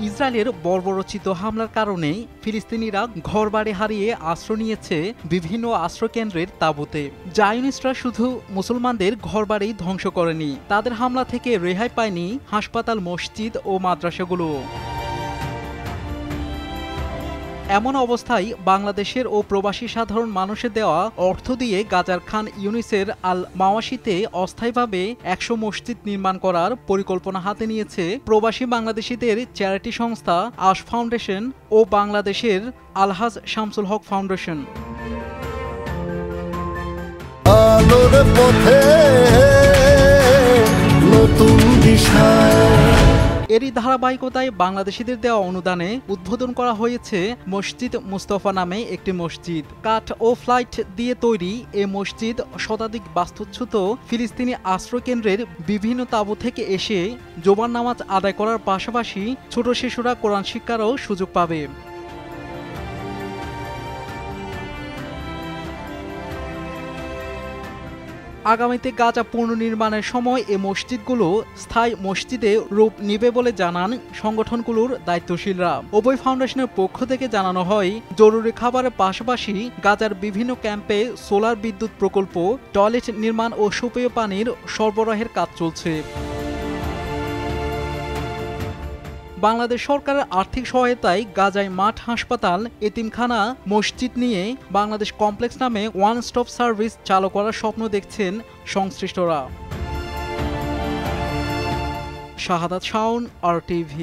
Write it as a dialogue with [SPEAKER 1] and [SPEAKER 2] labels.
[SPEAKER 1] ইসরায়েলের বর্বরোচিত হামলার কারণে ফিলিস্তিনিরা ঘরবাড়ি হারিয়ে আশ্রয় নিয়েছে বিভিন্ন আশ্রয়কেন্দ্রের তাঁবুতে। জায়নিস্টরা শুধু মুসলমানদের ঘরবাড়ি ধ্বংস করেনি, তাদের হামলা থেকে রেহাই পায়নি হাসপাতাল, মসজিদ ও মাদ্রাসাগুলো। এমন অবস্থায় বাংলাদেশের ও প্রবাসী সাধারণ মানুষের দেওয়া অর্থ দিয়ে গাজার খান ইউনিসের আল মাওয়াশিতে অস্থায়ীভাবে ১০০ মসজিদ নির্মাণ করার পরিকল্পনা হাতে নিয়েছে প্রবাসী বাংলাদেশিদের চ্যারিটি সংস্থা আশ ফাউন্ডেশন ও বাংলাদেশের আলহাজ শামসুল হক ফাউন্ডেশন।
[SPEAKER 2] আলোর পথে নতুন দিশা।
[SPEAKER 1] এরই ধারাবাহিকতায় বাংলাদেশিদের দেওয়া অনুদানে উদ্বোধন করা হয়েছে মসজিদ মুস্তফা নামে একটি মসজিদ। কাঠ ও ফ্লাইট দিয়ে তৈরি এ মসজিদ শতাধিক বাস্তুচ্যুত ফিলিস্তিনি আশ্রয়কেন্দ্রের বিভিন্ন তাঁবু থেকে এসে জুমার নামাজ আদায় করার পাশাপাশি ছোট শিশুরা কোরআন শিক্ষারও সুযোগ পাবে। আগামীতে গাজা পুনর্নির্মাণের সময় এ মসজিদগুলো স্থায়ী মসজিদে রূপ নেবে বলে জানান সংগঠনগুলোর দায়িত্বশীলরা। উভয় ফাউন্ডেশনের পক্ষ থেকে জানানো হয়, জরুরি খাবারের পাশাপাশি গাজার বিভিন্ন ক্যাম্পে সোলার বিদ্যুৎ প্রকল্প, টয়লেট নির্মাণ ও সুপেয় পানির সরবরাহের কাজ চলছে। বাংলাদেশ সরকারের আর্থিক সহায়তায় গাজায় মাঠ, হাসপাতাল, এতিমখানা, মসজিদ নিয়ে বাংলাদেশ কমপ্লেক্স নামে ওয়ান স্টপ সার্ভিস চালু করার স্বপ্ন দেখছেন সংশ্লিষ্টরা। শাহাদাত শাওন, RTV।